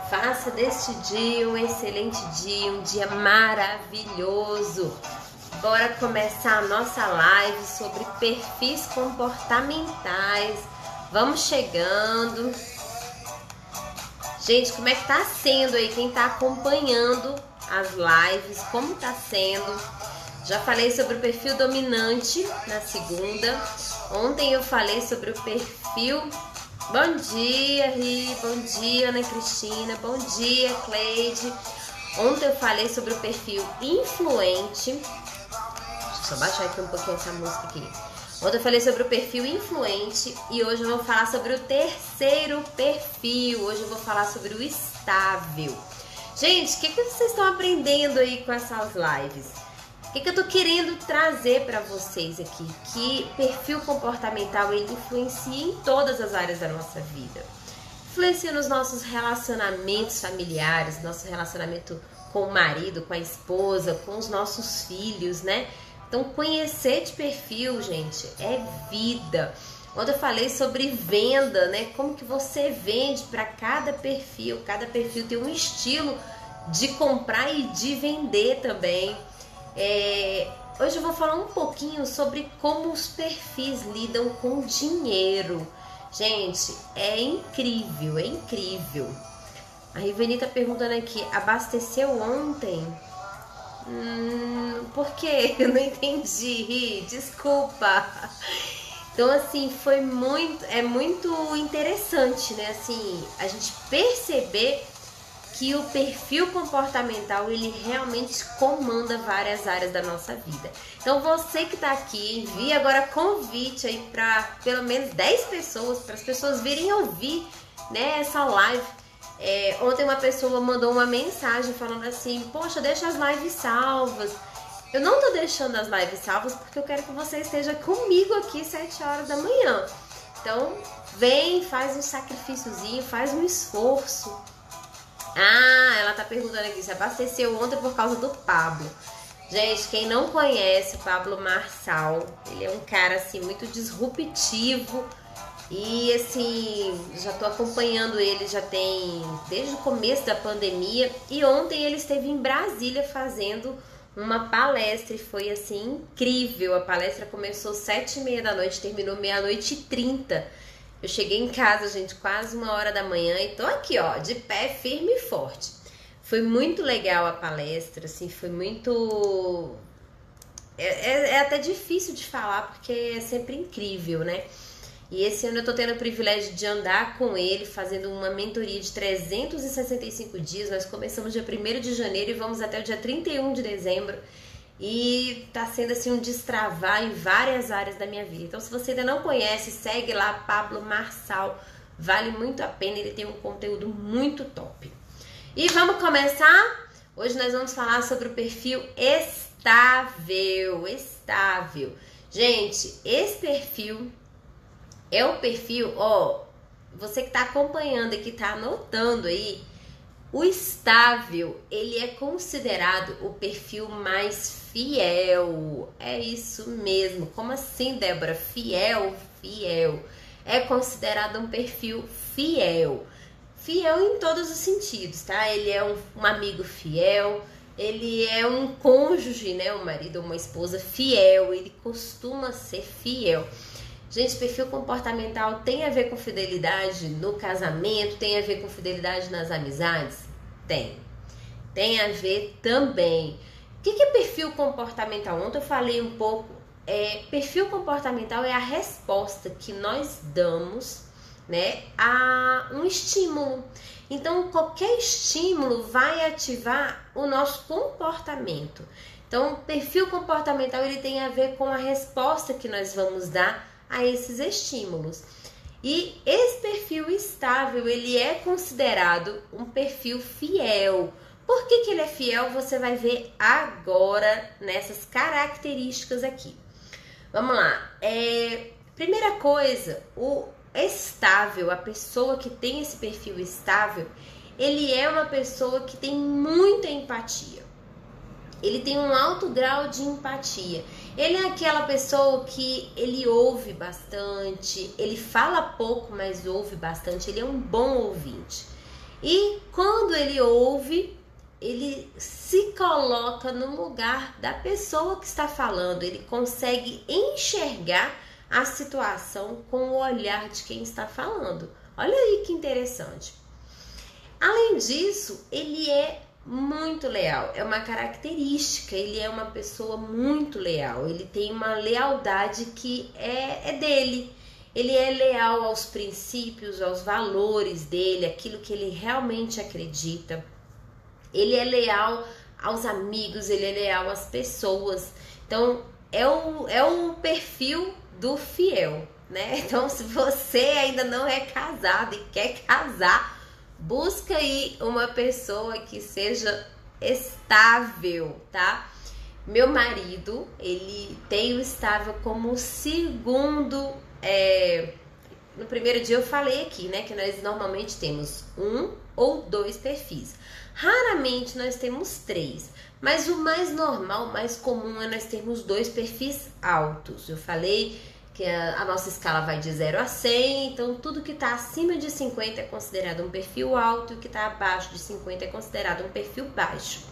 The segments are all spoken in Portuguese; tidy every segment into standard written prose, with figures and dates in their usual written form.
Faça deste dia um excelente dia, um dia maravilhoso. Bora começar a nossa live sobre perfis comportamentais. Vamos chegando. Gente, como é que tá sendo aí? Quem tá acompanhando as lives, como tá sendo? Já falei sobre o perfil dominante na segunda. Ontem eu falei sobre o perfil... Bom dia, Ri. Bom dia, Ana Cristina. Bom dia, Cleide. Ontem eu falei sobre o perfil influente. Deixa eu só baixar aqui um pouquinho essa música aqui. Ontem eu falei sobre o perfil influente e hoje eu vou falar sobre o terceiro perfil. Hoje eu vou falar sobre o estável. Gente, o que vocês estão aprendendo aí com essas lives? O que eu tô querendo trazer para vocês aqui? Que perfil comportamental ele influencia em todas as áreas da nossa vida. Influencia nos nossos relacionamentos familiares, nosso relacionamento com o marido, com a esposa, com os nossos filhos, né? Então, conhecer de perfil, gente, é vida. Quando eu falei sobre venda, né? Como que você vende para cada perfil tem um estilo de comprar e de vender também. Hoje eu vou falar um pouquinho sobre como os perfis lidam com dinheiro. Gente, é incrível, é incrível. A Riveni tá perguntando aqui, abasteceu ontem? Por quê? Eu não entendi, desculpa. Então assim, é muito interessante, né? Assim, a gente perceber que o perfil comportamental ele realmente comanda várias áreas da nossa vida. Então você que está aqui, envie agora convite aí para pelo menos 10 pessoas, para as pessoas virem ouvir, né, essa live. Ontem uma pessoa mandou uma mensagem falando assim, poxa, deixa as lives salvas. Eu não tô deixando as lives salvas porque eu quero que você esteja comigo aqui 7 horas da manhã. Então vem, faz um sacrifíciozinho, faz um esforço. Ela tá perguntando aqui se abasteceu ontem por causa do Pablo. Gente, quem não conhece o Pablo Marçal, ele é um cara assim muito disruptivo e assim, já tô acompanhando ele já tem desde o começo da pandemia e ontem ele esteve em Brasília fazendo uma palestra e foi assim incrível. A palestra começou 7h30 da noite, terminou 00h30. Eu cheguei em casa, gente, quase 1h da manhã e tô aqui, ó, de pé, firme e forte. Foi muito legal a palestra, assim, foi muito... É até difícil de falar, porque é sempre incrível, né? E esse ano eu tô tendo o privilégio de andar com ele, fazendo uma mentoria de 365 dias. Nós começamos dia 1º de janeiro e vamos até o dia 31 de dezembro. E tá sendo assim um destravar em várias áreas da minha vida. Então se você ainda não conhece, segue lá Pablo Marçal, vale muito a pena, ele tem um conteúdo muito top. E vamos começar? Hoje nós vamos falar sobre o perfil estável. Gente, esse perfil é o perfil, ó, você que tá acompanhando e que tá anotando aí, o estável, ele é considerado o perfil mais fiel. É isso mesmo. Como assim, Débora? Fiel. É considerado um perfil fiel. Fiel em todos os sentidos, tá? Ele é um amigo fiel, ele é um cônjuge, né? Um marido ou uma esposa fiel, ele costuma ser fiel. Gente, perfil comportamental tem a ver com fidelidade no casamento, tem a ver com fidelidade nas amizades? Tem a ver também. O que é perfil comportamental? Ontem eu falei um pouco. Perfil comportamental é a resposta que nós damos, né, a um estímulo. Então, qualquer estímulo vai ativar o nosso comportamento. Então, perfil comportamental ele tem a ver com a resposta que nós vamos dar a esses estímulos. E esse perfil estável, ele é considerado um perfil fiel. Por que ele é fiel? Você vai ver agora nessas características aqui. Vamos lá. Primeira coisa, o estável, a pessoa que tem esse perfil estável, ele é uma pessoa que tem muita empatia. Ele tem um alto grau de empatia. Ele é aquela pessoa que ele ouve bastante, ele fala pouco, mas ouve bastante, ele é um bom ouvinte. E quando ele ouve, ele se coloca no lugar da pessoa que está falando, ele consegue enxergar a situação com o olhar de quem está falando. Olha aí que interessante. Além disso, ele é muito leal, é uma característica, ele é uma pessoa muito leal, ele tem uma lealdade que é dele. Ele é leal aos princípios, aos valores dele, aquilo que ele realmente acredita. Ele é leal aos amigos, ele é leal às pessoas. Então, é o perfil do fiel, né? Então, se você ainda não é casado e quer casar, busca aí uma pessoa que seja estável, tá? Meu marido, ele tem o estável como segundo. No primeiro dia eu falei aqui, né, que nós normalmente temos 1 ou 2 perfis. Raramente nós temos 3, mas o mais normal, o mais comum é nós termos 2 perfis altos. Eu falei que a nossa escala vai de 0 a 100, então tudo que está acima de 50 é considerado um perfil alto e o que está abaixo de 50 é considerado um perfil baixo.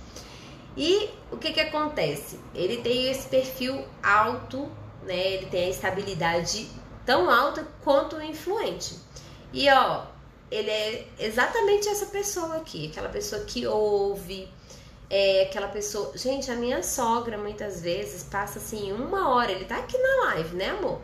E o que acontece? Ele tem esse perfil alto, né, ele tem a estabilidade tão alta quanto o influente. E ó, ele é exatamente essa pessoa aqui, aquela pessoa que ouve, aquela pessoa... Gente, a minha sogra muitas vezes passa assim 1 hora, ele tá aqui na live, né, amor?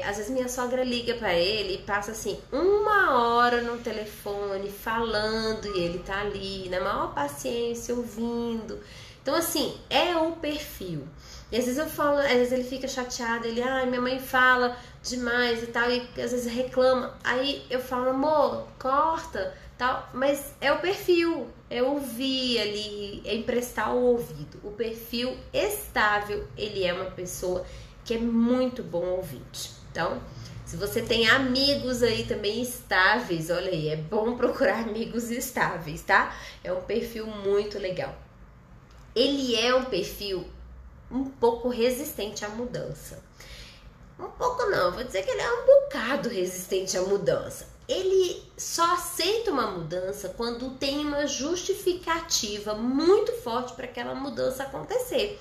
Às vezes minha sogra liga pra ele e passa assim 1 hora no telefone falando e ele tá ali na maior paciência ouvindo. Então assim, é o perfil. E às vezes eu falo, às vezes ele fica chateado, ele, minha mãe fala demais e tal, e às vezes reclama. Aí eu falo, amor, corta, tal, mas é o perfil, é ouvir ali, é emprestar o ouvido. O perfil estável, ele é uma pessoa que é muito bom ouvinte. Então, se você tem amigos aí também estáveis, olha aí, é bom procurar amigos estáveis, tá? É um perfil muito legal. Ele é um perfil um pouco resistente à mudança. Um pouco não, vou dizer que ele é um bocado resistente à mudança. Ele só aceita uma mudança quando tem uma justificativa muito forte para aquela mudança acontecer.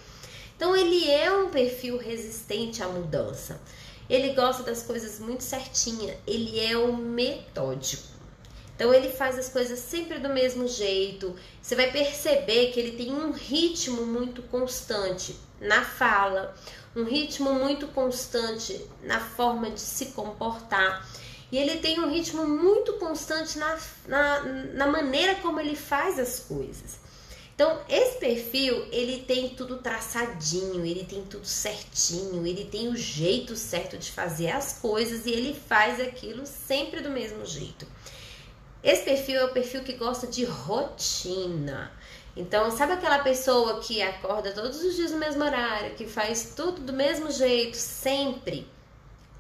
Então ele é um perfil resistente à mudança. Ele gosta das coisas muito certinha, ele é um metódico. Então ele faz as coisas sempre do mesmo jeito. Você vai perceber que ele tem um ritmo muito constante na fala, um ritmo muito constante na forma de se comportar. E ele tem um ritmo muito constante na maneira como ele faz as coisas. Então, esse perfil, ele tem tudo traçadinho, ele tem tudo certinho, ele tem o jeito certo de fazer as coisas e ele faz aquilo sempre do mesmo jeito. Esse perfil é o perfil que gosta de rotina. Então, sabe aquela pessoa que acorda todos os dias no mesmo horário, que faz tudo do mesmo jeito, sempre?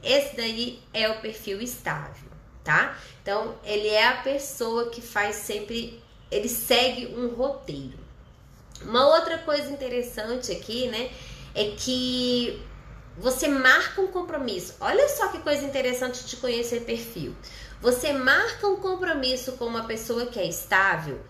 Esse daí é o perfil estável, tá? Então, ele é a pessoa que faz sempre, ele segue um roteiro. Uma outra coisa interessante aqui, né, é que você marca um compromisso. Olha só que coisa interessante de conhecer perfil. Você marca um compromisso com uma pessoa que é estável.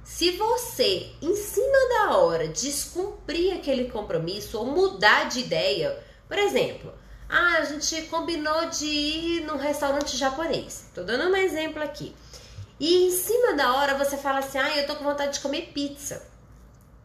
Se você, em cima da hora, descumprir aquele compromisso ou mudar de ideia, por exemplo, a gente combinou de ir num restaurante japonês. Tô dando um exemplo aqui. E em cima da hora você fala assim, eu tô com vontade de comer pizza.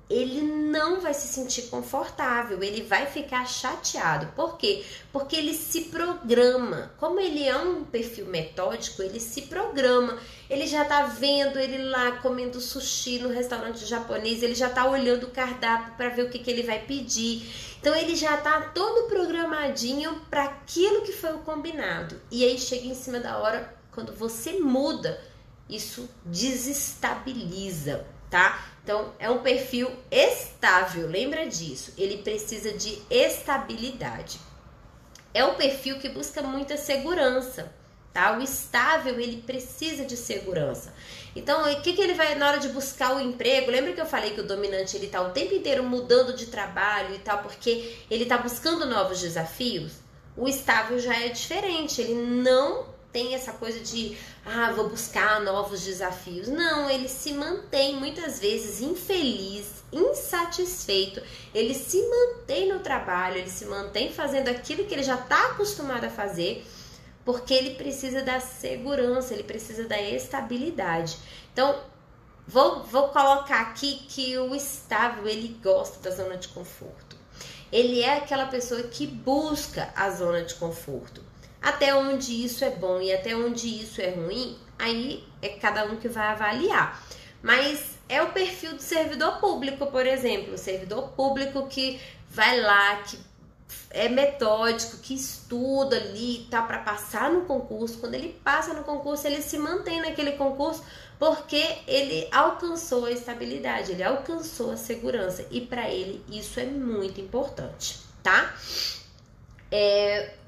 Ele não vai se sentir confortável, ele vai ficar chateado. Por quê? Porque ele se programa. Como ele é um perfil metódico, ele se programa. Ele já tá vendo ele lá comendo sushi no restaurante japonês, ele já tá olhando o cardápio para ver o que ele vai pedir. Então ele já tá todo programadinho para aquilo que foi o combinado. E aí chega em cima da hora, quando você muda, isso desestabiliza, tá? Então, é um perfil estável, lembra disso. Ele precisa de estabilidade. É um perfil que busca muita segurança, tá? O estável, ele precisa de segurança. Então, o que ele vai na hora de buscar o emprego? Lembra que eu falei que o dominante, ele tá o tempo inteiro mudando de trabalho e tal, porque ele tá buscando novos desafios? O estável já é diferente, ele não tem essa coisa de, vou buscar novos desafios. Não, ele se mantém muitas vezes infeliz, insatisfeito, ele se mantém no trabalho, ele se mantém fazendo aquilo que ele já está acostumado a fazer, porque ele precisa da segurança, ele precisa da estabilidade. Então, vou colocar aqui que o estável, ele gosta da zona de conforto. Ele é aquela pessoa que busca a zona de conforto. Até onde isso é bom e até onde isso é ruim, aí é cada um que vai avaliar. Mas é o perfil do servidor público, por exemplo. O servidor público que vai lá, que é metódico, que estuda ali, tá, para passar no concurso. Quando ele passa no concurso, ele se mantém naquele concurso porque ele alcançou a estabilidade, ele alcançou a segurança. E para ele isso é muito importante, tá?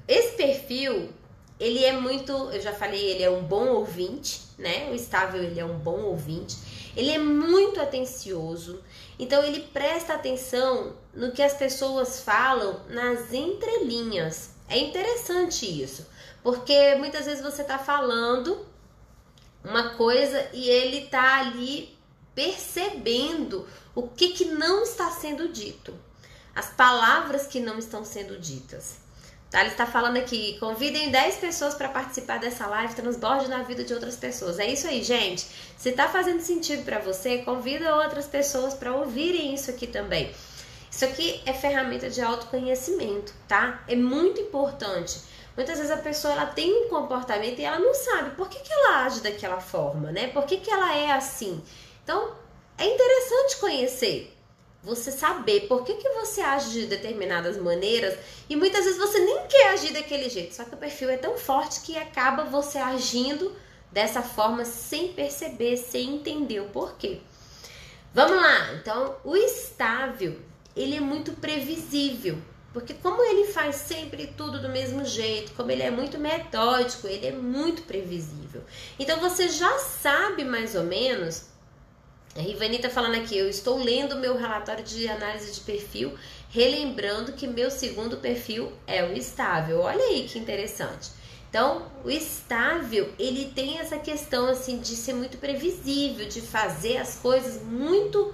Esse perfil, ele é muito, eu já falei, ele é um bom ouvinte, né? O estável, ele é um bom ouvinte. Ele é muito atencioso, então ele presta atenção no que as pessoas falam nas entrelinhas. É interessante isso, porque muitas vezes você tá falando uma coisa e ele tá ali percebendo o que não está sendo dito, as palavras que não estão sendo ditas. Tá, ele está falando aqui, convidem 10 pessoas para participar dessa live, transborde na vida de outras pessoas. É isso aí, gente. Se tá fazendo sentido para você, convida outras pessoas para ouvirem isso aqui também. Isso aqui é ferramenta de autoconhecimento, tá? É muito importante. Muitas vezes a pessoa ela tem um comportamento e ela não sabe por que ela age daquela forma, né? Por que ela é assim? Então, é interessante conhecer. Você saber por que você age de determinadas maneiras e muitas vezes você nem quer agir daquele jeito, só que o perfil é tão forte que acaba você agindo dessa forma sem perceber, sem entender o porquê. Vamos lá, então o estável, ele é muito previsível, porque como ele faz sempre tudo do mesmo jeito, como ele é muito metódico, ele é muito previsível. Então você já sabe mais ou menos. A Rivani tá falando aqui, eu estou lendo meu relatório de análise de perfil, relembrando que meu segundo perfil é o estável. Olha aí que interessante. Então, o estável, ele tem essa questão assim de ser muito previsível, de fazer as coisas muito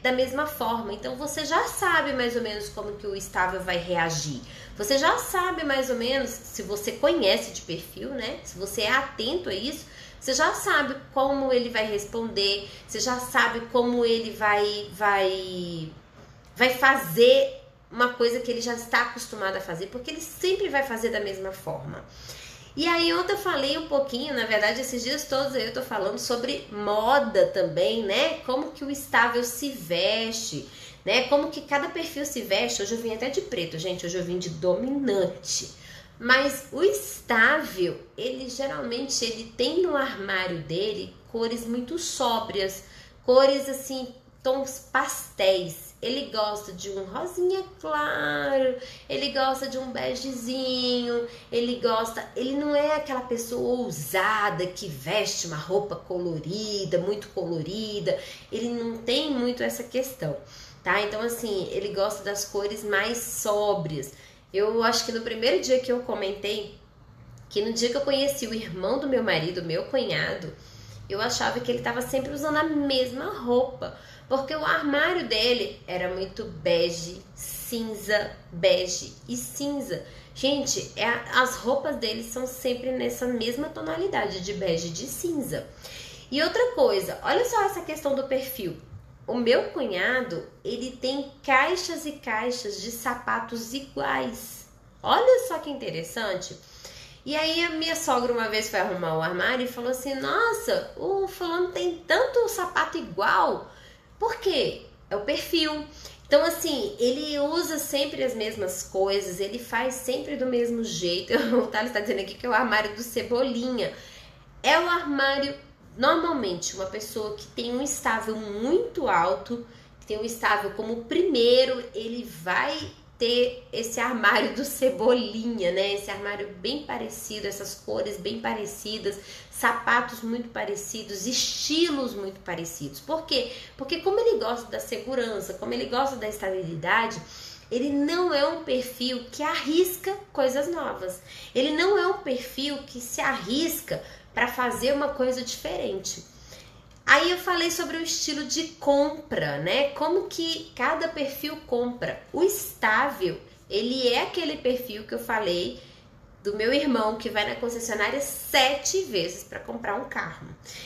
da mesma forma. Então, você já sabe mais ou menos como que o estável vai reagir. Você já sabe mais ou menos, se você conhece de perfil, né? Se você é atento a isso, você já sabe como ele vai responder, você já sabe como ele vai fazer uma coisa que ele já está acostumado a fazer, porque ele sempre vai fazer da mesma forma. E aí ontem eu falei um pouquinho, na verdade esses dias todos eu tô falando sobre moda também, né? Como que o estável se veste, né? Como que cada perfil se veste. Hoje eu vim até de preto, gente, hoje eu vim de dominante. Mas o estável, ele geralmente ele tem no armário dele cores muito sóbrias, cores assim, tons pastéis. Ele gosta de um rosinha claro, ele gosta de um begezinho, ele não é aquela pessoa ousada que veste uma roupa colorida, muito colorida, ele não tem muito essa questão, tá? Então assim, ele gosta das cores mais sóbrias. Eu acho que no primeiro dia que eu comentei, que no dia que eu conheci o irmão do meu marido, meu cunhado, eu achava que ele estava sempre usando a mesma roupa, porque o armário dele era muito bege, cinza, bege e cinza. Gente, as roupas dele são sempre nessa mesma tonalidade de bege e de cinza. E outra coisa, olha só essa questão do perfil. O meu cunhado, ele tem caixas e caixas de sapatos iguais. Olha só que interessante. E aí a minha sogra uma vez foi arrumar o armário e falou assim, nossa, o fulano tem tanto sapato igual. Por quê? É o perfil. Então assim, ele usa sempre as mesmas coisas, ele faz sempre do mesmo jeito. O Thales está dizendo aqui que é o armário do Cebolinha. É o armário... Normalmente, uma pessoa que tem um estável muito alto, que tem um estável como primeiro, ele vai ter esse armário do Cebolinha, né? Esse armário bem parecido, essas cores bem parecidas, sapatos muito parecidos, estilos muito parecidos. Por quê? Porque como ele gosta da segurança, como ele gosta da estabilidade, ele não é um perfil que arrisca coisas novas. Ele não é um perfil que se arrisca para fazer uma coisa diferente. Aí eu falei sobre o estilo de compra, né? Como que cada perfil compra. O estável, ele é aquele perfil que eu falei do meu irmão que vai na concessionária 7 vezes para comprar um carro.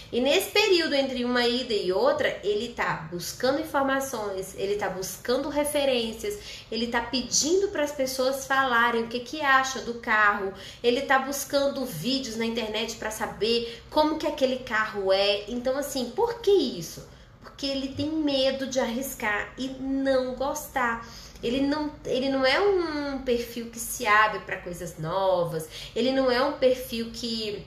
E nesse período entre uma ida e outra, ele tá buscando informações, ele tá buscando referências, ele tá pedindo para as pessoas falarem o que acha do carro, ele tá buscando vídeos na internet para saber como que aquele carro é. Então assim, por que isso? Porque ele tem medo de arriscar e não gostar. Ele não é um perfil que se abre para coisas novas, ele não é um perfil que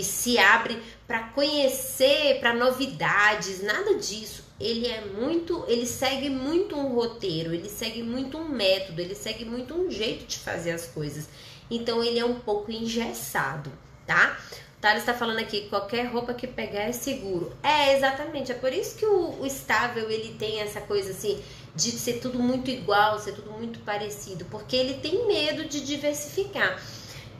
se abre para conhecer, para novidades, nada disso. Ele segue muito um roteiro, ele segue muito um método, ele segue muito um jeito de fazer as coisas. Então ele é um pouco engessado, tá? O Thales está falando aqui, qualquer roupa que pegar é seguro. É, exatamente, é por isso que o estável, ele tem essa coisa assim, de ser tudo muito igual, ser tudo muito parecido, porque ele tem medo de diversificar.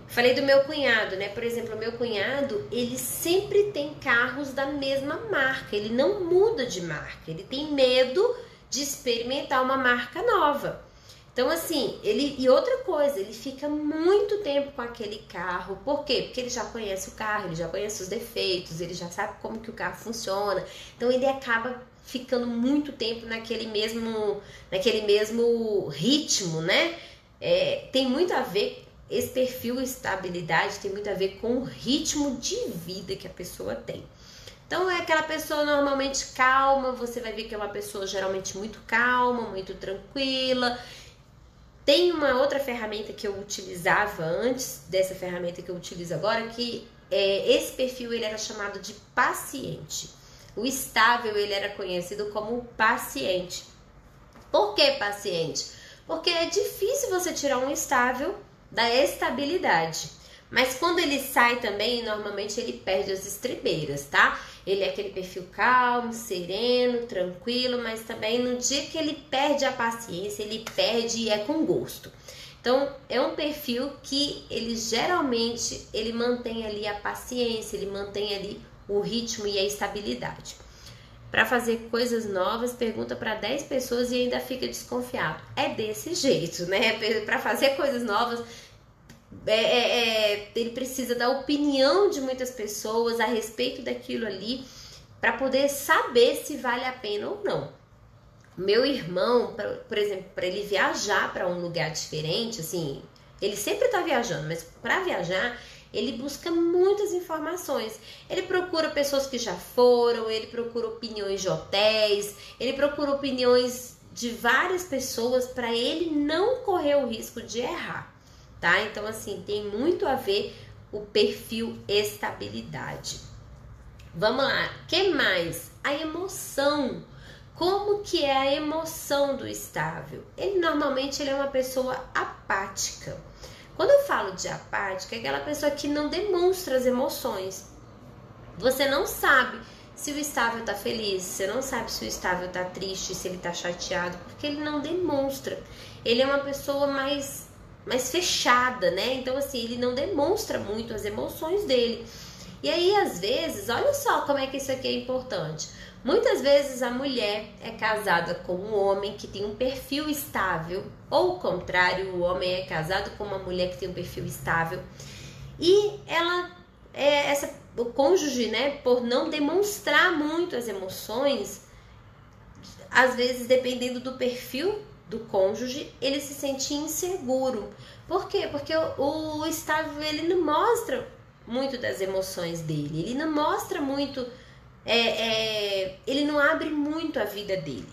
Falei do meu cunhado, né? Por exemplo, o meu cunhado, ele sempre tem carros da mesma marca, ele não muda de marca, ele tem medo de experimentar uma marca nova. Então, assim, e outra coisa, ele fica muito tempo com aquele carro. Por quê? Porque ele já conhece o carro, ele já conhece os defeitos, ele já sabe como que o carro funciona. Então, ele acaba ficando muito tempo naquele mesmo ritmo, né? Tem muito a ver, esse perfil estabilidade tem muito a ver com o ritmo de vida que a pessoa tem. Então, é aquela pessoa normalmente calma, você vai ver que é uma pessoa geralmente muito calma, muito tranquila. Tem uma outra ferramenta que eu utilizava antes dessa ferramenta que eu utilizo agora, que esse perfil ele era chamado de paciente. O estável ele era conhecido como paciente. Por que paciente? Porque é difícil você tirar um estável da estabilidade. Mas quando ele sai também, normalmente ele perde as estribeiras, tá? Ele é aquele perfil calmo, sereno, tranquilo, mas também no dia que ele perde a paciência, ele perde e é com gosto. Então, é um perfil que ele geralmente, ele mantém ali a paciência, ele mantém ali o ritmo e a estabilidade. Para fazer coisas novas, pergunta para 10 pessoas e ainda fica desconfiado. É desse jeito, né? Para fazer coisas novas, ele precisa da opinião de muitas pessoas a respeito daquilo ali para poder saber se vale a pena ou não. Meu irmão, por exemplo, para ele viajar para um lugar diferente, assim, ele sempre tá viajando, mas para viajar ele busca muitas informações. Ele procura pessoas que já foram, ele procura opiniões de hotéis, ele procura opiniões de várias pessoas para ele não correr o risco de errar. Tá? Então, assim, tem muito a ver o perfil estabilidade. Vamos lá, que mais? A emoção. Como que é a emoção do estável? Normalmente ele é uma pessoa apática. Quando eu falo de apática, é aquela pessoa que não demonstra as emoções. Você não sabe se o estável tá feliz, você não sabe se o estável tá triste, se ele tá chateado, porque ele não demonstra. Ele é uma pessoa mais fechada, né? Então, assim, ele não demonstra muito as emoções dele. E aí, às vezes, olha só como é que isso aqui é importante. Muitas vezes a mulher é casada com um homem que tem um perfil estável, ou o contrário, o homem é casado com uma mulher que tem um perfil estável. E ela, o cônjuge, né, por não demonstrar muito as emoções, às vezes, dependendo do perfil do cônjuge, ele se sente inseguro. Por quê? Porque o estável, ele não mostra muito das emoções dele, ele não mostra muito, ele não abre muito a vida dele.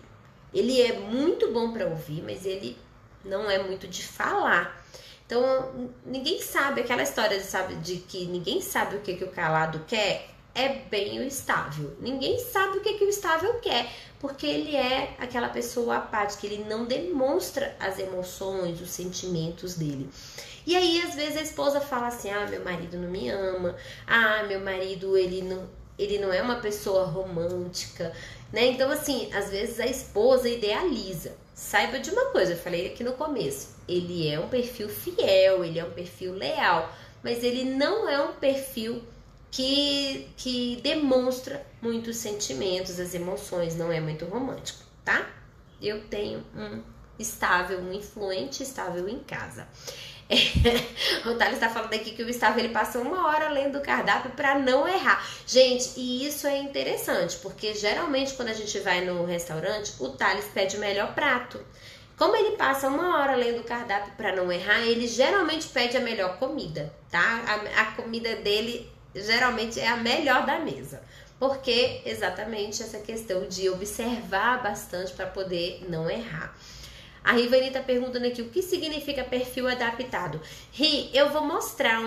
Ele é muito bom para ouvir, mas ele não é muito de falar. Então, ninguém sabe, aquela história de que ninguém sabe o que o calado quer, é bem o estável. Ninguém sabe o que o estável quer, porque ele é aquela pessoa apática, ele não demonstra as emoções, os sentimentos dele. E aí, às vezes, a esposa fala assim, meu marido não me ama, meu marido, ele não é uma pessoa romântica, né? Então, assim, às vezes a esposa idealiza. saiba de uma coisa, eu falei aqui no começo, ele é um perfil fiel, ele é um perfil leal, mas ele não é um perfil que demonstra muitos sentimentos, as emoções, não é muito romântico, tá? Eu tenho um estável, um influente estável em casa. O Thales está falando aqui que o estável ele passa 1 hora lendo o cardápio para não errar. Gente, e isso é interessante, porque geralmente quando a gente vai no restaurante, o Thales pede o melhor prato. Como ele passa 1 hora lendo o cardápio para não errar, ele geralmente pede a melhor comida, tá? A comida dele geralmente é a melhor da mesa. Porque exatamente essa questão de observar bastante para poder não errar. A Rivani tá perguntando aqui o que significa perfil adaptado. Ri, eu vou mostrar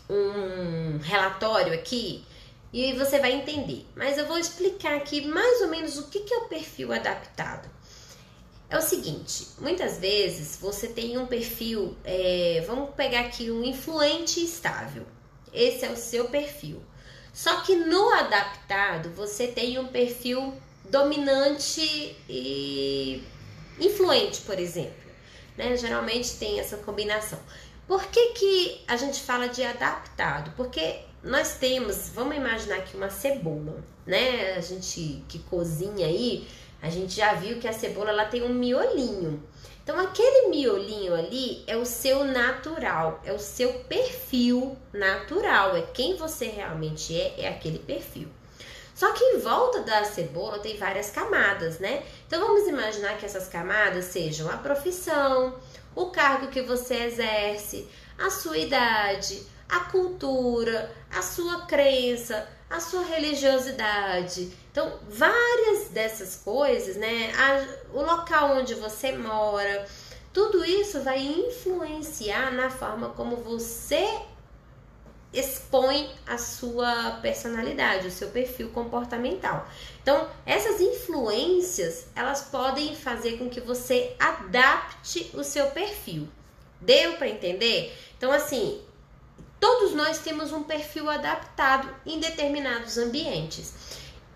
um relatório aqui e você vai entender. Mas eu vou explicar aqui mais ou menos o que é o perfil adaptado. É o seguinte, muitas vezes você tem um perfil, vamos pegar aqui um influente estável. Esse é o seu perfil. Só que no adaptado você tem um perfil dominante e influente, por exemplo, né? Geralmente tem essa combinação. Por que a gente fala de adaptado? Porque nós temos, vamos imaginar aqui uma cebola, né? A gente que cozinha aí, a gente já viu que a cebola ela tem um miolinho. Então aquele miolinho ali é o seu natural, é o seu perfil natural, é quem você realmente é aquele perfil. Só que em volta da cebola tem várias camadas, né? Então vamos imaginar que essas camadas sejam a profissão, o cargo que você exerce, a sua idade, a cultura, a sua crença, a sua religiosidade. Então, várias dessas coisas, né? O local onde você mora, tudo isso vai influenciar na forma como você expõe a sua personalidade, o seu perfil comportamental. Então, essas influências, elas podem fazer com que você adapte o seu perfil. Deu para entender? Então, assim, todos nós temos um perfil adaptado em determinados ambientes.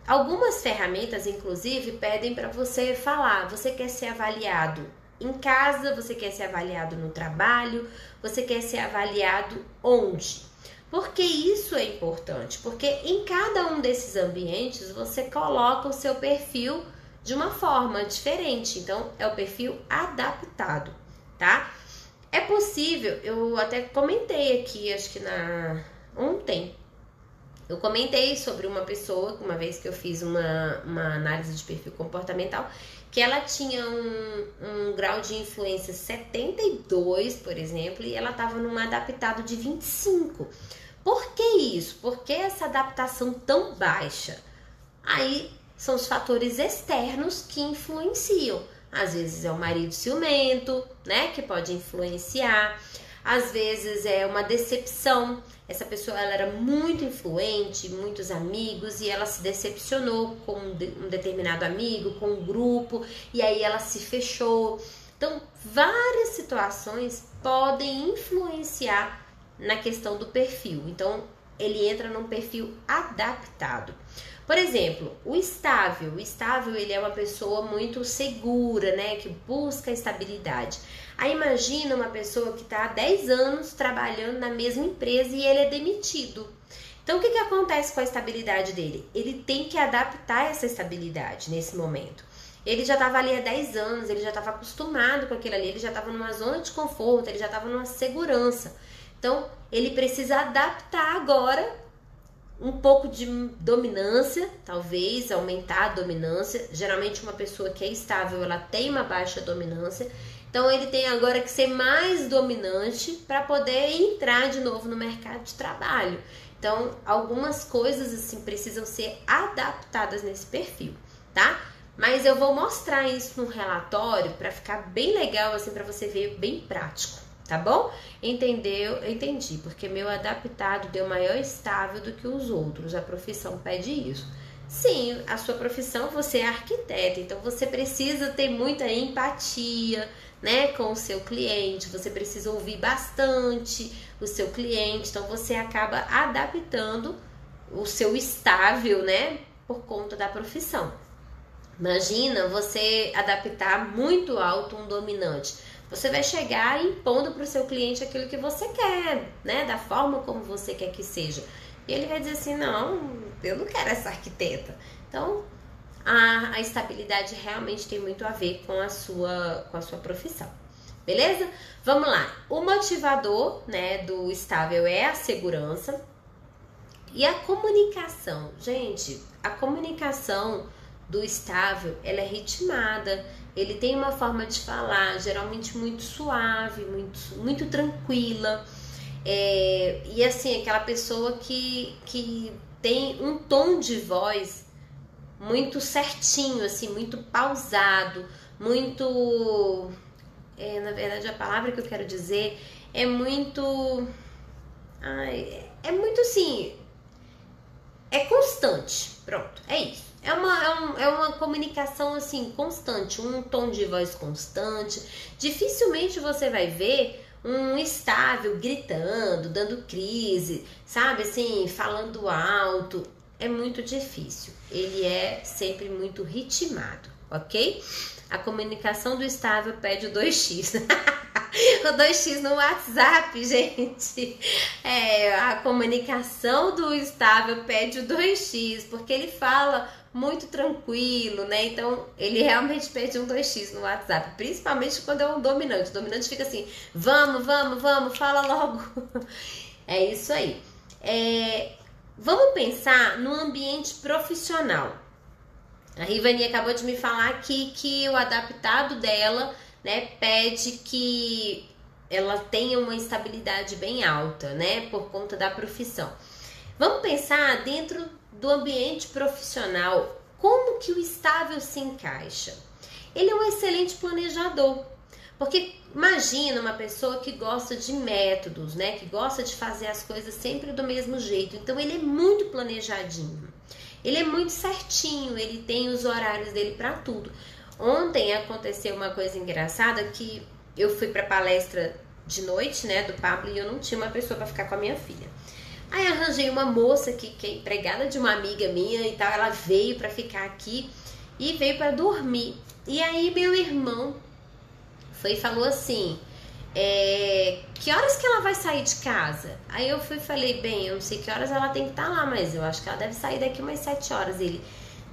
Algumas ferramentas, inclusive, pedem para você falar, você quer ser avaliado em casa, você quer ser avaliado no trabalho, você quer ser avaliado onde? Por que isso é importante? Porque em cada um desses ambientes você coloca o seu perfil de uma forma diferente. Então, é o perfil adaptado, tá? É possível, eu até comentei aqui, acho que ontem, eu comentei sobre uma pessoa, uma vez que eu fiz uma análise de perfil comportamental, que ela tinha um grau de influência 72, por exemplo, e ela estava num adaptado de 25. Por que isso? Por que essa adaptação tão baixa? Aí são os fatores externos que influenciam. Às vezes é o marido ciumento, né, que pode influenciar. Às vezes é uma decepção. Essa pessoa ela era muito influente, muitos amigos, e ela se decepcionou com um determinado amigo, com um grupo, e aí ela se fechou. Então, várias situações podem influenciar na questão do perfil. Então, ele entra num perfil adaptado. Por exemplo, o estável ele é uma pessoa muito segura, né, que busca estabilidade. Aí imagina uma pessoa que está há 10 anos trabalhando na mesma empresa e ele é demitido. Então, o que acontece com a estabilidade dele? Ele tem que adaptar essa estabilidade nesse momento. Ele já estava ali há 10 anos, ele já estava acostumado com aquilo ali, ele já estava numa zona de conforto, ele já estava numa segurança. Então, ele precisa adaptar agora um pouco de dominância, talvez aumentar a dominância. Geralmente uma pessoa que é estável, ela tem uma baixa dominância. Então, ele tem agora que ser mais dominante para poder entrar de novo no mercado de trabalho. Então, algumas coisas assim precisam ser adaptadas nesse perfil, tá? Mas eu vou mostrar isso no relatório para ficar bem legal, assim, para você ver bem prático. Tá bom? Entendeu? Eu entendi, porque meu adaptado deu maior estável do que os outros. A profissão pede isso. Sim, a sua profissão, você é arquiteta, então você precisa ter muita empatia, né, com o seu cliente, você precisa ouvir bastante o seu cliente, então você acaba adaptando o seu estável, né, por conta da profissão. Imagina você adaptar muito alto um dominante. Você vai chegar impondo para o seu cliente aquilo que você quer, né? Da forma como você quer que seja. E ele vai dizer assim, não, eu não quero essa arquiteta. Então, a estabilidade realmente tem muito a ver com a sua profissão. Beleza? Vamos lá. O motivador, né, do estável é a segurança. E a comunicação. Gente, a comunicação do estável, ela é ritmada. Ele tem uma forma de falar, geralmente muito suave, muito tranquila. E assim, aquela pessoa que tem um tom de voz muito certinho, assim, muito pausado, muito... na verdade, a palavra que eu quero dizer é muito... é muito assim... É constante, pronto, é isso. É uma comunicação assim constante, um tom de voz constante. Dificilmente você vai ver um estável gritando, dando crise, sabe, assim, falando alto. É muito difícil. Ele é sempre muito ritmado, ok? A comunicação do estável pede o 2x. O 2x no WhatsApp, gente. A comunicação do estável pede o 2x, porque ele fala muito tranquilo, né? Então, ele realmente pede um 2x no WhatsApp, principalmente quando é um dominante. O dominante fica assim, vamos, fala logo. É isso aí. Vamos pensar no ambiente profissional. A Rivani acabou de me falar aqui que o adaptado dela, né, pede que ela tenha uma estabilidade bem alta, né, por conta da profissão. Vamos pensar dentro do ambiente profissional, como que o estável se encaixa? Ele é um excelente planejador, porque imagina uma pessoa que gosta de métodos, né, que gosta de fazer as coisas sempre do mesmo jeito, então ele é muito planejadinho. Ele é muito certinho, ele tem os horários dele para tudo. Ontem aconteceu uma coisa engraçada que eu fui para palestra de noite, né, do Pablo, e eu não tinha uma pessoa para ficar com a minha filha. Aí arranjei uma moça aqui, que é empregada de uma amiga minha e tal, ela veio para ficar aqui e veio para dormir. E aí meu irmão foi e falou assim, que horas que ela vai sair de casa? Aí eu fui e falei, bem, eu não sei que horas ela tem que estar lá, mas eu acho que ela deve sair daqui umas 7 horas. Ele,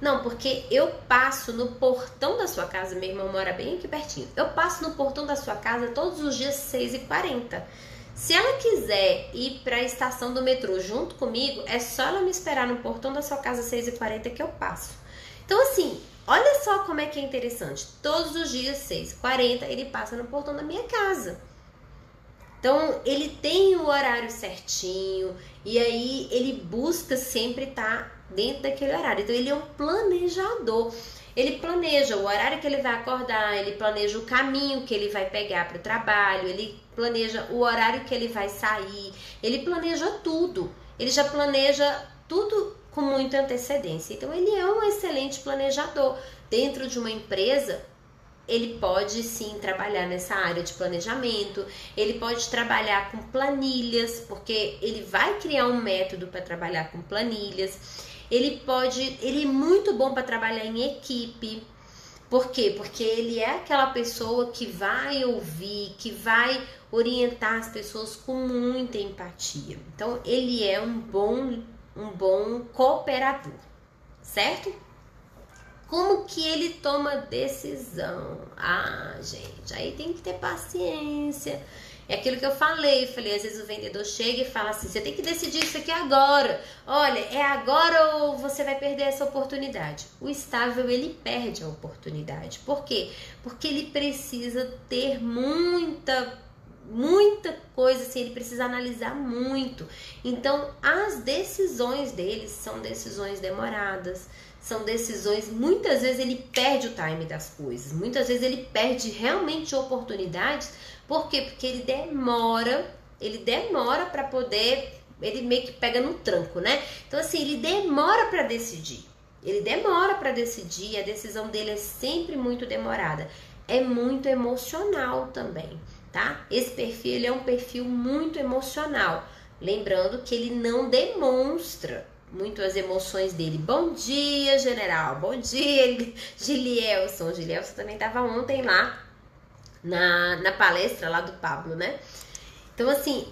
não, porque eu passo no portão da sua casa, meu irmão mora bem aqui pertinho, eu passo no portão da sua casa todos os dias 6h40. Se ela quiser ir para a estação do metrô junto comigo, é só ela me esperar no portão da sua casa 6h40 que eu passo. Então assim, olha só como é que é interessante, todos os dias 6h40 ele passa no portão da minha casa. Então, ele tem o horário certinho e aí ele busca sempre estar dentro daquele horário. Então, ele é um planejador. Ele planeja o horário que ele vai acordar, ele planeja o caminho que ele vai pegar para o trabalho, ele planeja o horário que ele vai sair, ele planeja tudo. Ele já planeja tudo com muita antecedência. Então, ele é um excelente planejador. Dentro de uma empresa, ele pode sim trabalhar nessa área de planejamento, ele pode trabalhar com planilhas, porque ele vai criar um método para trabalhar com planilhas. Ele é muito bom para trabalhar em equipe. Por quê? Porque ele é aquela pessoa que vai ouvir, que vai orientar as pessoas com muita empatia. Então, ele é um bom cooperador, certo? Como que ele toma decisão? Gente, aí tem que ter paciência. É aquilo que eu falei, às vezes o vendedor chega e fala assim, você tem que decidir isso aqui agora. Olha, é agora ou você vai perder essa oportunidade. O estável, ele perde a oportunidade. Por quê? Porque ele precisa ter muita coisa, assim, ele precisa analisar muito. Então, as decisões dele são decisões demoradas, são decisões, muitas vezes ele perde o time das coisas, muitas vezes ele perde realmente oportunidades. Por quê? Porque ele demora para poder, ele meio que pega no tranco, né? Então assim, ele demora para decidir, a decisão dele é sempre muito demorada, é muito emocional também, tá? Esse perfil, ele é um perfil muito emocional, lembrando que ele não demonstra, muito as emoções dele. Bom dia, general. Bom dia, Gilielson. Gilielson também estava ontem lá na palestra lá do Pablo, né? Então, assim,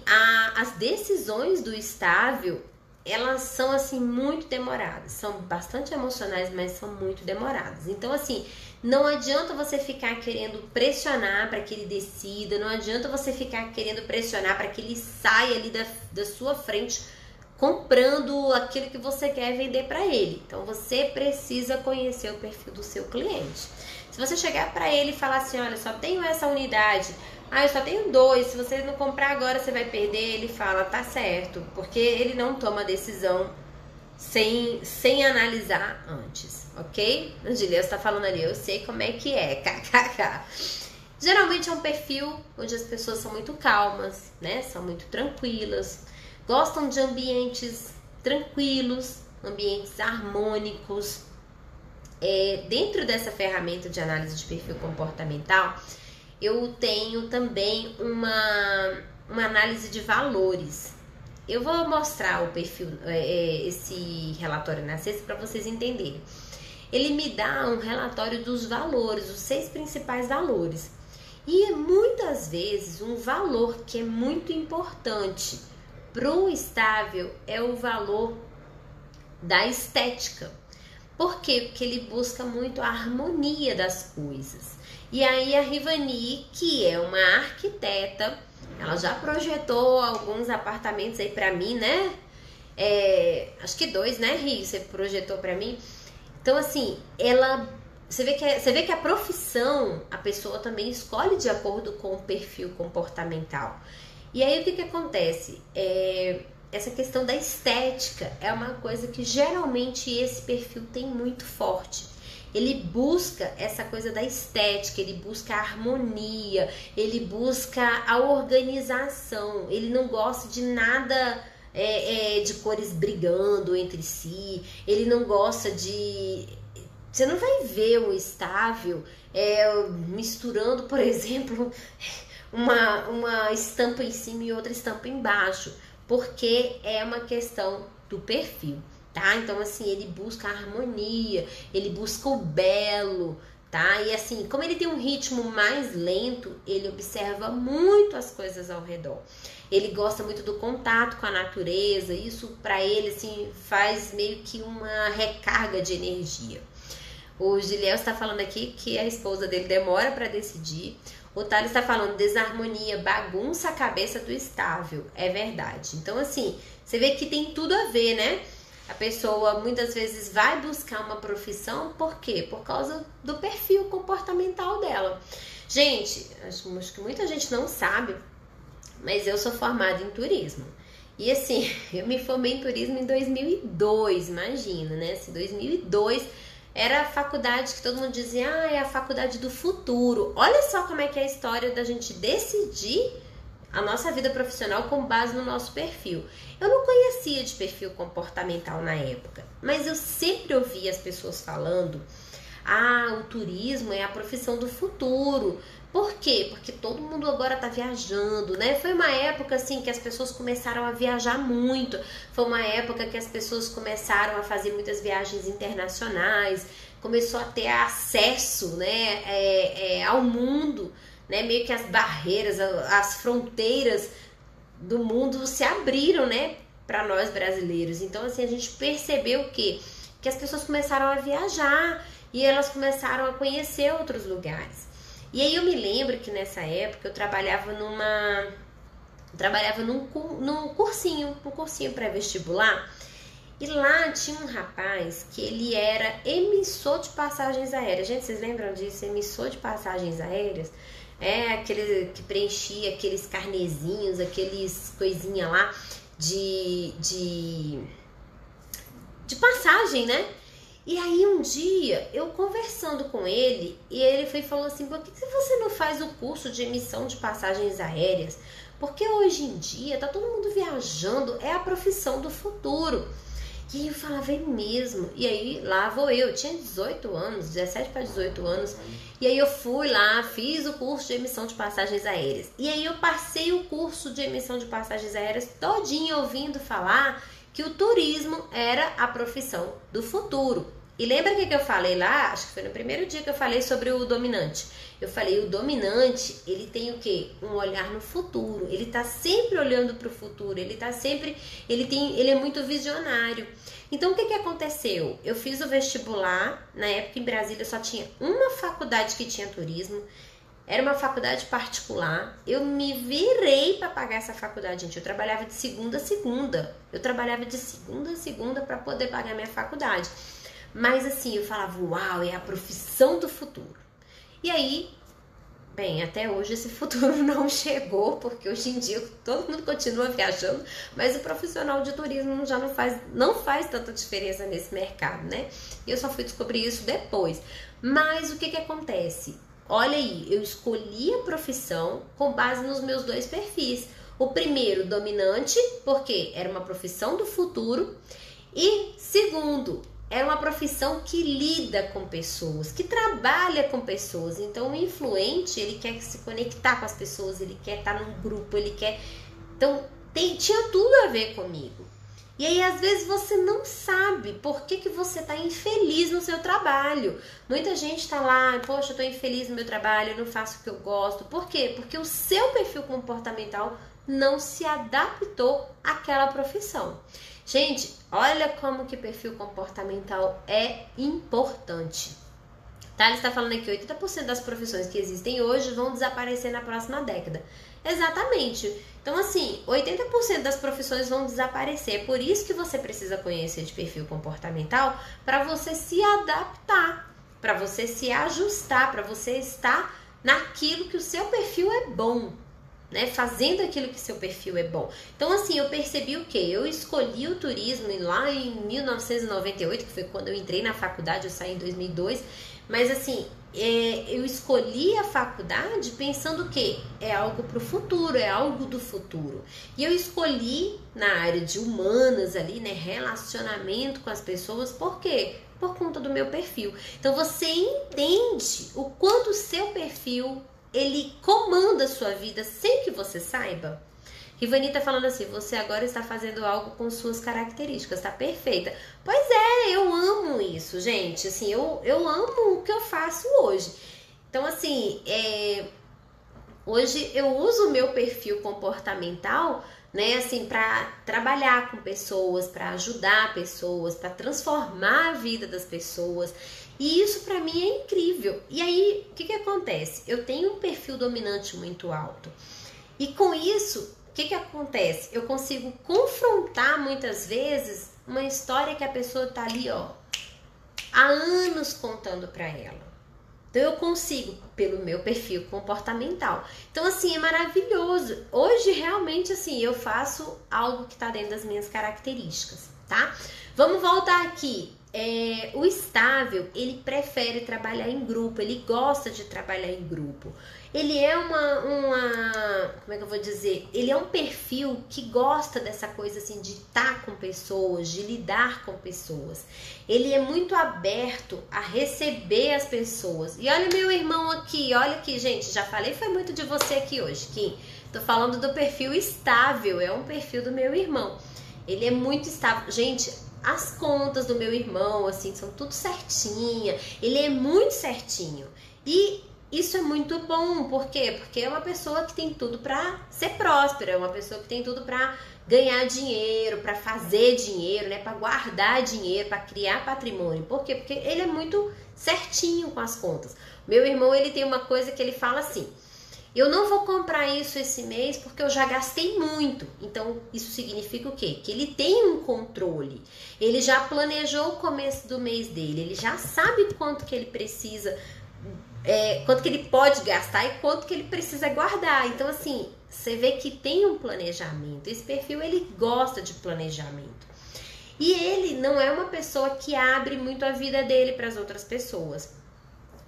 as decisões do estável, elas são, assim, muito demoradas. São bastante emocionais, mas são muito demoradas. Então, assim, não adianta você ficar querendo pressionar para que ele decida, não adianta você ficar querendo pressionar para que ele saia ali da sua frente comprando aquilo que você quer vender para ele. Então, você precisa conhecer o perfil do seu cliente. Se você chegar para ele e falar assim, olha, só tenho essa unidade, eu só tenho 2, se você não comprar agora você vai perder, ele fala, tá certo, porque ele não toma decisão sem analisar antes, ok? A Juliana está falando ali, eu sei como é que é, kkk. Geralmente é um perfil onde as pessoas são muito calmas, né? São muito tranquilas, gostam de ambientes tranquilos, ambientes harmônicos. Dentro dessa ferramenta de análise de perfil comportamental, eu tenho também uma análise de valores. Eu vou mostrar o perfil, esse relatório na sexta para vocês entenderem. Ele me dá um relatório dos valores, os 6 principais valores. E muitas vezes um valor que é muito importante para o estável é o valor da estética. Por quê? Porque ele busca muito a harmonia das coisas. E aí a Rivani, que é uma arquiteta, ela já projetou alguns apartamentos aí pra mim, né? Acho que 2, né, Ri? Você projetou pra mim. Então, assim, você vê que a profissão, a pessoa também escolhe de acordo com o perfil comportamental. E aí o que acontece? Essa questão da estética é uma coisa que geralmente esse perfil tem muito forte. Ele busca essa coisa da estética, ele busca a harmonia, ele busca a organização, ele não gosta de nada de cores brigando entre si, ele não gosta de... Você não vai ver o estável misturando, por exemplo, uma estampa em cima e outra estampa embaixo, porque é uma questão do perfil. Tá? Então, assim, ele busca a harmonia, ele busca o belo, tá? E assim, como ele tem um ritmo mais lento, ele observa muito as coisas ao redor. Ele gosta muito do contato com a natureza, isso pra ele, assim, faz meio que uma recarga de energia. O Giliel está falando aqui que a esposa dele demora para decidir. O Thales está falando desarmonia, bagunça a cabeça do estável. É verdade. Então, assim, você vê que tem tudo a ver, né? A pessoa muitas vezes vai buscar uma profissão, por quê? Por causa do perfil comportamental dela. Gente, acho que muita gente não sabe, mas eu sou formada em turismo. E assim, eu me formei em turismo em 2002, imagina, né? Assim, 2002 era a faculdade que todo mundo dizia, é a faculdade do futuro. Olha só como é que é a história da gente decidir a nossa vida profissional com base no nosso perfil. Eu não conhecia de perfil comportamental na época, mas eu sempre ouvia as pessoas falando, o turismo é a profissão do futuro. Por quê? Porque todo mundo agora tá viajando, né? Foi uma época assim que as pessoas começaram a viajar muito, foi uma época que as pessoas começaram a fazer muitas viagens internacionais, começou a ter acesso, né, ao mundo, né? Meio que as barreiras, as fronteiras do mundo se abriram, né, para nós brasileiros. Então, assim, a gente percebeu que as pessoas começaram a viajar e elas começaram a conhecer outros lugares. E aí eu me lembro que nessa época eu trabalhava num cursinho pré-vestibular, e lá tinha um rapaz que ele era emissor de passagens aéreas. Gente, vocês lembram disso? Emissor de passagens aéreas? Aquele que preenchia aqueles carnezinhos, aqueles coisinha lá de passagem, né? E aí um dia, eu conversando com ele, e ele falou assim, por que você não faz o curso de emissão de passagens aéreas? Porque hoje em dia tá todo mundo viajando, é a profissão do futuro. E aí eu falava, é mesmo. E aí lá vou eu tinha 18 anos, 17 para 18 anos. E aí eu fui lá, fiz o curso de emissão de passagens aéreas. E aí eu passei o curso de emissão de passagens aéreas todinho ouvindo falar que o turismo era a profissão do futuro. E lembra que eu falei lá, acho que foi no primeiro dia que eu falei sobre o dominante. Eu falei, o dominante, ele tem o quê? Um olhar no futuro. Ele tá sempre olhando para o futuro, ele é muito visionário. Então, o que aconteceu? Eu fiz o vestibular, na época em Brasília só tinha uma faculdade que tinha turismo, era uma faculdade particular, eu me virei para pagar essa faculdade, gente. Eu trabalhava de segunda a segunda para poder pagar minha faculdade. Mas assim, eu falava, uau, é a profissão do futuro. E aí, bem, até hoje esse futuro não chegou, porque hoje em dia todo mundo continua viajando, mas o profissional de turismo já não faz tanta diferença nesse mercado, né? E eu só fui descobrir isso depois. Mas o que acontece? Olha aí, eu escolhi a profissão com base nos meus dois perfis. O primeiro, dominante, porque era uma profissão do futuro. E segundo, era uma profissão que lida com pessoas, que trabalha com pessoas. Então, o influente, ele quer se conectar com as pessoas, ele quer estar num grupo, ele quer... Então, tinha tudo a ver comigo. E aí, às vezes, você não sabe por que você está infeliz no seu trabalho. Muita gente está lá, poxa, eu estou infeliz no meu trabalho, eu não faço o que eu gosto. Por quê? Porque o seu perfil comportamental não se adaptou àquela profissão. Gente, olha como que perfil comportamental é importante. Tá? Ele está falando aqui, 80% das profissões que existem hoje vão desaparecer na próxima década. Exatamente. Então, assim, 80% das profissões vão desaparecer. Por isso que você precisa conhecer de perfil comportamental para você se adaptar, para você se ajustar, para você estar naquilo que o seu perfil é bom, né? Fazendo aquilo que seu perfil é bom. Então, assim, eu percebi o quê? Eu escolhi o turismo lá em 1998, que foi quando eu entrei na faculdade, eu saí em 2002, mas assim... eu escolhi a faculdade pensando que é algo para o futuro, é algo do futuro. E eu escolhi na área de humanas ali, né, relacionamento com as pessoas, por quê? Por conta do meu perfil. Então você entende o quanto o seu perfil, ele comanda a sua vida sem que você saiba? Rivani tá falando assim, você agora está fazendo algo com suas características, tá perfeita. Pois é, eu amo isso, gente. Assim, eu amo o que eu faço hoje. Então, assim, hoje eu uso o meu perfil comportamental, né, assim, para trabalhar com pessoas, para ajudar pessoas, para transformar a vida das pessoas. E isso para mim é incrível. E aí, o que acontece? Eu tenho um perfil dominante muito alto. E com isso, o que acontece? Eu consigo confrontar muitas vezes uma história que a pessoa tá ali, ó, há anos contando para ela. Então eu consigo, pelo meu perfil comportamental. Então, assim, é maravilhoso. Hoje, realmente, assim, eu faço algo que tá dentro das minhas características, tá? Vamos voltar aqui. O estável, ele prefere trabalhar em grupo, ele gosta de trabalhar em grupo. Ele é como é que eu vou dizer? Ele é um perfil que gosta dessa coisa assim de estar com pessoas, de lidar com pessoas. Ele é muito aberto a receber as pessoas. E olha meu irmão aqui, olha aqui, gente, já falei, foi muito de você aqui hoje, Kim. Tô falando do perfil estável, é um perfil do meu irmão. Ele é muito estável. Gente, as contas do meu irmão, assim, são tudo certinha. Ele é muito certinho. E isso é muito bom, por quê? Porque é uma pessoa que tem tudo para ser próspera, é uma pessoa que tem tudo para ganhar dinheiro, para fazer dinheiro, né? Para guardar dinheiro, para criar patrimônio. Por quê? Porque ele é muito certinho com as contas. Meu irmão, ele tem uma coisa que ele fala assim: eu não vou comprar isso esse mês porque eu já gastei muito. Então, isso significa o quê? Que ele tem um controle. Ele já planejou o começo do mês dele. Ele já sabe quanto que ele precisa, quanto que ele pode gastar e quanto que ele precisa guardar. Então, assim, você vê que tem um planejamento. Esse perfil, ele gosta de planejamento. E ele não é uma pessoa que abre muito a vida dele para as outras pessoas.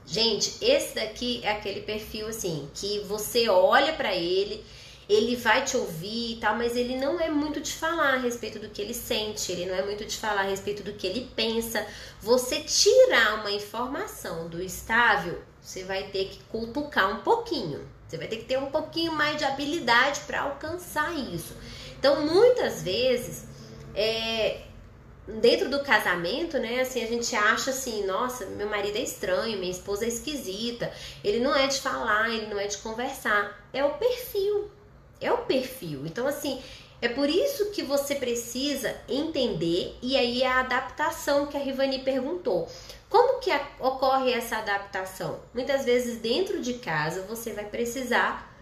Gente, esse daqui é aquele perfil assim, que você olha pra ele, ele vai te ouvir e tal, mas ele não é muito de falar a respeito do que ele sente, ele não é muito de falar a respeito do que ele pensa. Você tirar uma informação do estável, você vai ter que cutucar um pouquinho, você vai ter que ter um pouquinho mais de habilidade para alcançar isso. Então, muitas vezes, Dentro do casamento, né, assim, a gente acha assim, nossa, meu marido é estranho, minha esposa é esquisita, ele não é de falar, ele não é de conversar. É o perfil. Então, assim, é por isso que você precisa entender, e aí a adaptação que a Rivani perguntou. Como que ocorre essa adaptação? Muitas vezes dentro de casa você vai precisar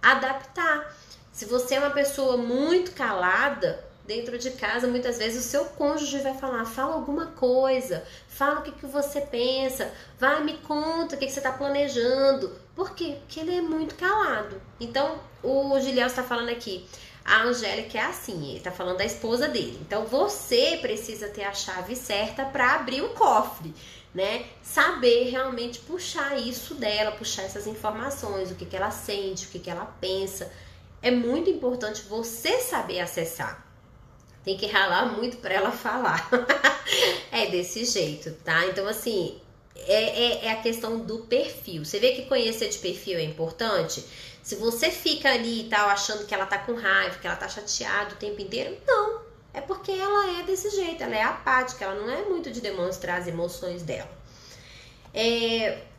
adaptar. Se você é uma pessoa muito calada, dentro de casa, muitas vezes o seu cônjuge vai falar, fala alguma coisa, fala o que você pensa, vai, me conta o que você está planejando. Por quê? Porque ele é muito calado. Então, o Giliel está falando aqui, a Angélica é assim, ele está falando da esposa dele. Então, você precisa ter a chave certa para abrir o cofre, né? Saber realmente puxar isso dela, puxar essas informações, o que ela sente, o que ela pensa. É muito importante você saber acessar. Tem que ralar muito para ela falar. É desse jeito, tá? Então, assim, é a questão do perfil. Você vê que conhecer de perfil é importante? Se você fica ali e tal, achando que ela tá com raiva, que ela tá chateada o tempo inteiro, não. É porque ela é desse jeito, ela é apática, ela não é muito de demonstrar as emoções dela.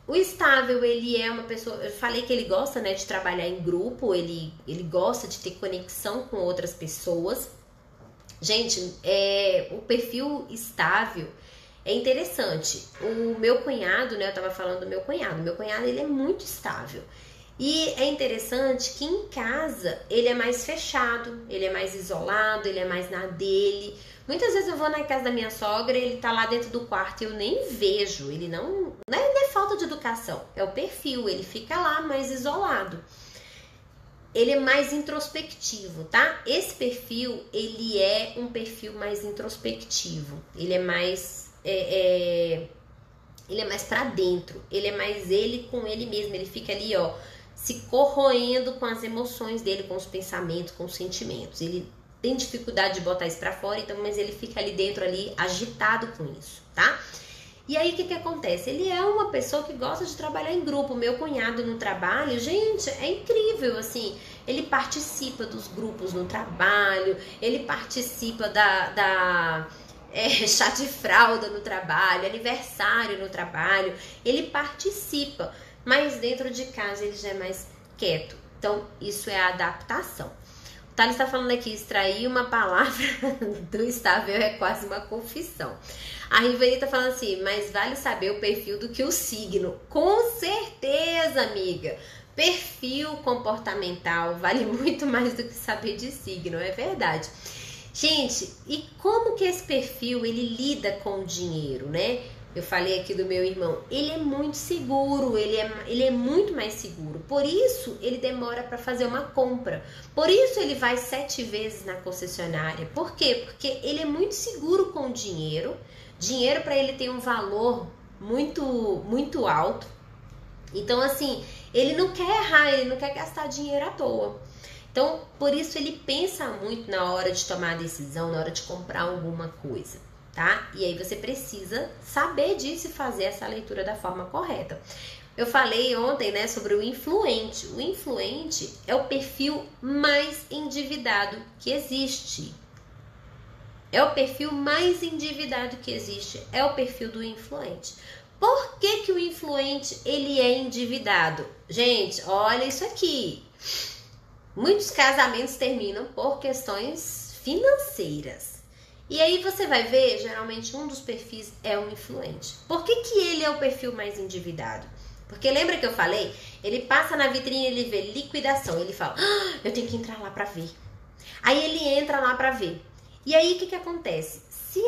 O estável, ele é uma pessoa, eu falei que ele gosta, né, de trabalhar em grupo, ele gosta de ter conexão com outras pessoas. Gente, o perfil estável é interessante. O meu cunhado, né, eu tava falando do meu cunhado ele é muito estável. E é interessante que em casa ele é mais fechado, ele é mais isolado, ele é mais na dele. Muitas vezes eu vou na casa da minha sogra e ele tá lá dentro do quarto e eu nem vejo. Ele não é falta de educação, é o perfil, ele fica lá mais isolado. Ele é mais introspectivo, tá? Esse perfil, ele é um perfil mais introspectivo. Ele é mais ele é mais pra dentro. Ele é mais ele com ele mesmo. Ele fica ali, ó, se corroendo com as emoções dele, com os pensamentos, com os sentimentos. Ele tem dificuldade de botar isso pra fora, então, mas ele fica ali dentro, ali, agitado com isso, tá? E aí, o que acontece? Ele é uma pessoa que gosta de trabalhar em grupo. Meu cunhado no trabalho, gente, é incrível, assim. Ele participa dos grupos no trabalho, ele participa chá de fralda no trabalho, aniversário no trabalho. Ele participa, mas dentro de casa ele já é mais quieto. Então, isso é a adaptação. O Thales está falando aqui, extrair uma palavra do estável é quase uma confissão. A Rivani tá falando assim, mas vale saber o perfil do que o signo. Com certeza, amiga. Perfil comportamental vale muito mais do que saber de signo, é verdade. Gente, e como que esse perfil, ele lida com o dinheiro, né? Eu falei aqui do meu irmão, ele é muito seguro, ele é muito mais seguro. Por isso, ele demora para fazer uma compra. Por isso, ele vai 7 vezes na concessionária. Por quê? Porque ele é muito seguro com o dinheiro. Dinheiro para ele tem um valor muito, muito alto. Então, assim, ele não quer errar, ele não quer gastar dinheiro à toa. Então, por isso ele pensa muito na hora de tomar a decisão, na hora de comprar alguma coisa, tá? E aí você precisa saber disso e fazer essa leitura da forma correta. Eu falei ontem, né, sobre o influente. O influente é o perfil mais endividado que existe. É o perfil mais endividado que existe, é o perfil do influente. Por que que o influente, ele é endividado? Gente, olha isso aqui. Muitos casamentos terminam por questões financeiras. E aí você vai ver, geralmente um dos perfis é o influente. Por que que ele é o perfil mais endividado? Porque lembra que eu falei? Ele passa na vitrine, ele vê liquidação, ele fala, eu tenho que entrar lá pra ver. Aí ele entra lá pra ver. E aí, o que acontece? Se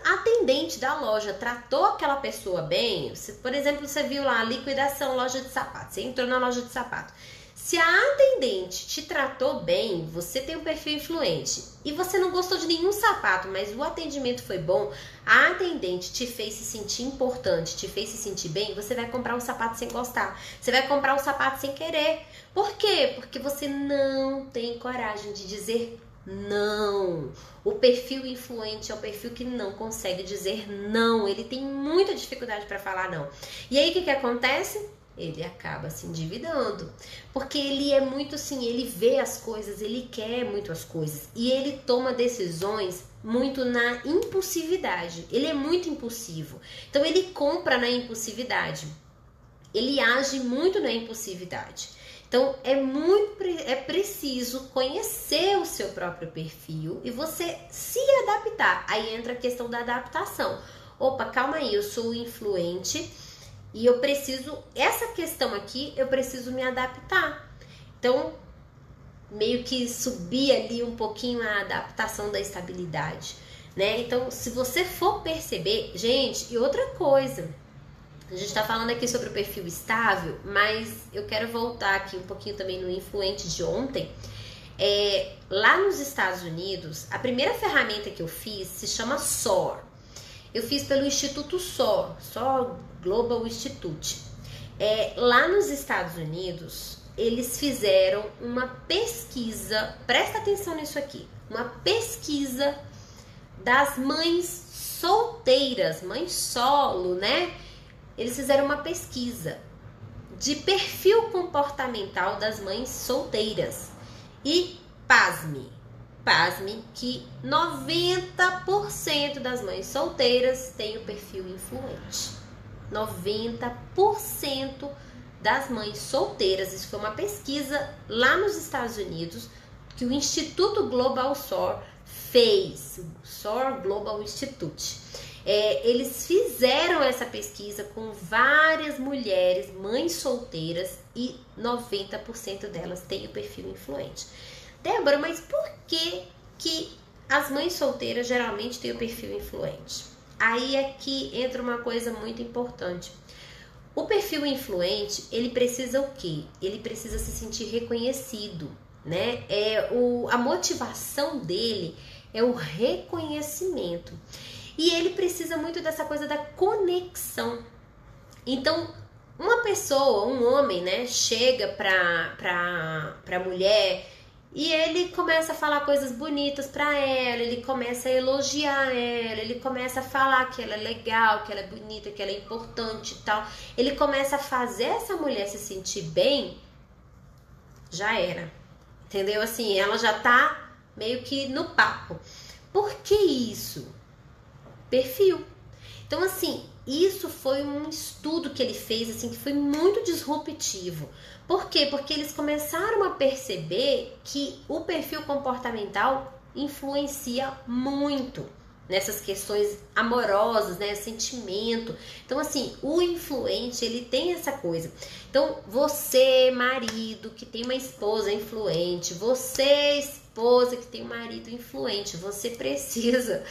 a atendente da loja tratou aquela pessoa bem, por exemplo, você viu lá, liquidação, loja de sapato, você entrou na loja de sapato. Se a atendente te tratou bem, você tem um perfil influente e você não gostou de nenhum sapato, mas o atendimento foi bom, a atendente te fez se sentir importante, te fez se sentir bem, você vai comprar um sapato sem gostar, você vai comprar um sapato sem querer. Por quê? Porque você não tem coragem de dizer não. O perfil influente é o perfil que não consegue dizer não, ele tem muita dificuldade para falar não. E aí o que acontece? ele acaba se endividando, porque ele é muito assim, ele vê as coisas, ele quer muito as coisas e ele toma decisões muito na impulsividade. Ele é muito impulsivo, então ele compra na impulsividade, ele age muito na impulsividade. Então é preciso conhecer o seu próprio perfil e você se adaptar. Aí entra a questão da adaptação. Opa, calma aí, eu sou influente e eu preciso, essa questão aqui, eu preciso me adaptar. Então, meio que subir ali um pouquinho a adaptação da estabilidade, né? Então, se você for perceber, gente, e outra coisa, a gente tá falando aqui sobre o perfil estável, mas eu quero voltar aqui um pouquinho também no influente de ontem. Lá nos Estados Unidos, a primeira ferramenta que eu fiz se chama SOAR. Eu fiz pelo Instituto SOAR Global Institute. Lá nos Estados Unidos, eles fizeram uma pesquisa, presta atenção nisso aqui, uma pesquisa das mães solteiras, mães solo, né? Eles fizeram uma pesquisa de perfil comportamental das mães solteiras e pasme que 90% das mães solteiras têm o perfil influente. 90% das mães solteiras, isso foi uma pesquisa lá nos Estados Unidos que o Instituto Global SOAR fez, o SOAR Global Institute. Eles fizeram essa pesquisa com várias mulheres, mães solteiras, e 90% delas têm o perfil influente. Débora, mas por que as mães solteiras geralmente têm o perfil influente? Aí é que entra uma coisa muito importante. O perfil influente, ele precisa o quê? Ele precisa se sentir reconhecido, né? A motivação dele é o reconhecimento. E ele precisa muito dessa coisa da conexão. Então, uma pessoa, um homem, né, chega pra mulher e ele começa a falar coisas bonitas pra ela, ele começa a elogiar ela, ele começa a falar que ela é legal, que ela é bonita, que ela é importante e tal. Ele começa a fazer essa mulher se sentir bem, já era. Entendeu? Assim, ela já tá meio que no papo. Por que isso? Perfil. Então, assim, isso foi um estudo que ele fez, assim, que foi muito disruptivo. Por quê? Porque eles começaram a perceber que o perfil comportamental influencia muito nessas questões amorosas, né, sentimento. Então, assim, o influente, ele tem essa coisa. Então, você, marido, que tem uma esposa influente, você, esposa, que tem um marido influente, você precisa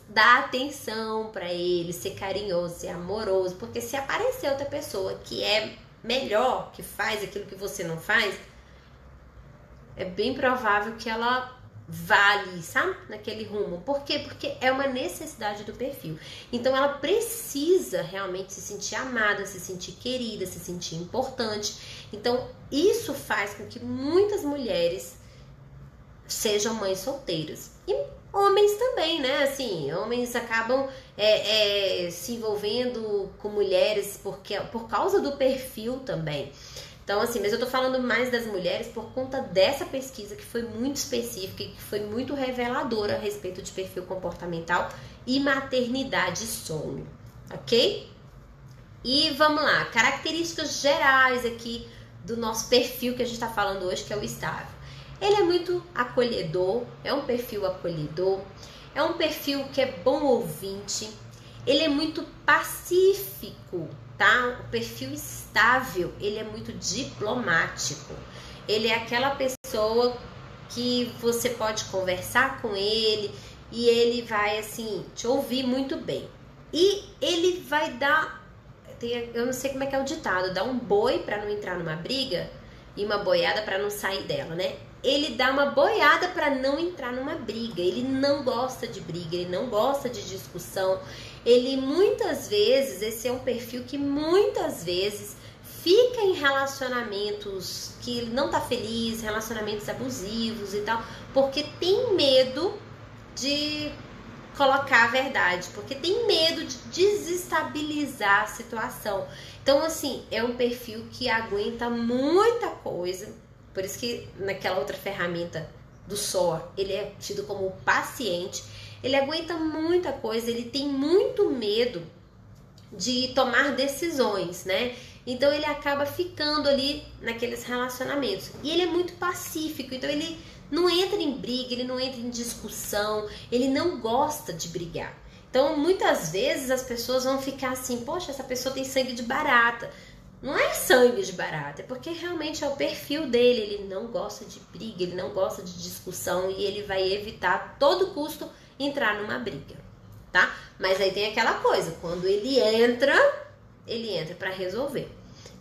dar atenção para ele, ser carinhoso, ser amoroso, porque se aparecer outra pessoa que é melhor, que faz aquilo que você não faz, é bem provável que ela vá ali, sabe? Naquele rumo. Por quê? Porque é uma necessidade do perfil. Então ela precisa realmente se sentir amada, se sentir querida, se sentir importante. Então isso faz com que muitas mulheres sejam mães solteiras. E homens também, né? Assim, homens acabam se envolvendo com mulheres por causa do perfil também. Então, assim, mas eu tô falando mais das mulheres por conta dessa pesquisa que foi muito específica e que foi muito reveladora a respeito de perfil comportamental e maternidade solo, ok? E vamos lá, características gerais aqui do nosso perfil que a gente tá falando hoje, que é o estável. Ele é muito acolhedor, é um perfil acolhedor, é um perfil que é bom ouvinte, ele é muito pacífico, tá? O perfil estável, ele é muito diplomático, ele é aquela pessoa que você pode conversar com ele e ele vai, assim, te ouvir muito bem. E ele vai dar, eu não sei como é que é o ditado, dá um boi para não entrar numa briga e uma boiada para não sair dela, né? Ele dá uma boiada para não entrar numa briga, ele não gosta de briga, ele não gosta de discussão, ele muitas vezes, esse é um perfil que muitas vezes fica em relacionamentos que ele não tá feliz, relacionamentos abusivos e tal, porque tem medo de colocar a verdade, porque tem medo de estabilizar a situação. Então, assim, é um perfil que aguenta muita coisa. Por isso que naquela outra ferramenta do SOA, ele é tido como paciente. Ele aguenta muita coisa, ele tem muito medo de tomar decisões, né? Então ele acaba ficando ali naqueles relacionamentos. E ele é muito pacífico, então ele não entra em briga, ele não entra em discussão, ele não gosta de brigar. Então muitas vezes as pessoas vão ficar assim, poxa, essa pessoa tem sangue de barata. Não é sangue de barata, é porque realmente é o perfil dele, ele não gosta de briga, ele não gosta de discussão e ele vai evitar a todo custo entrar numa briga, tá? Mas aí tem aquela coisa, quando ele entra para resolver.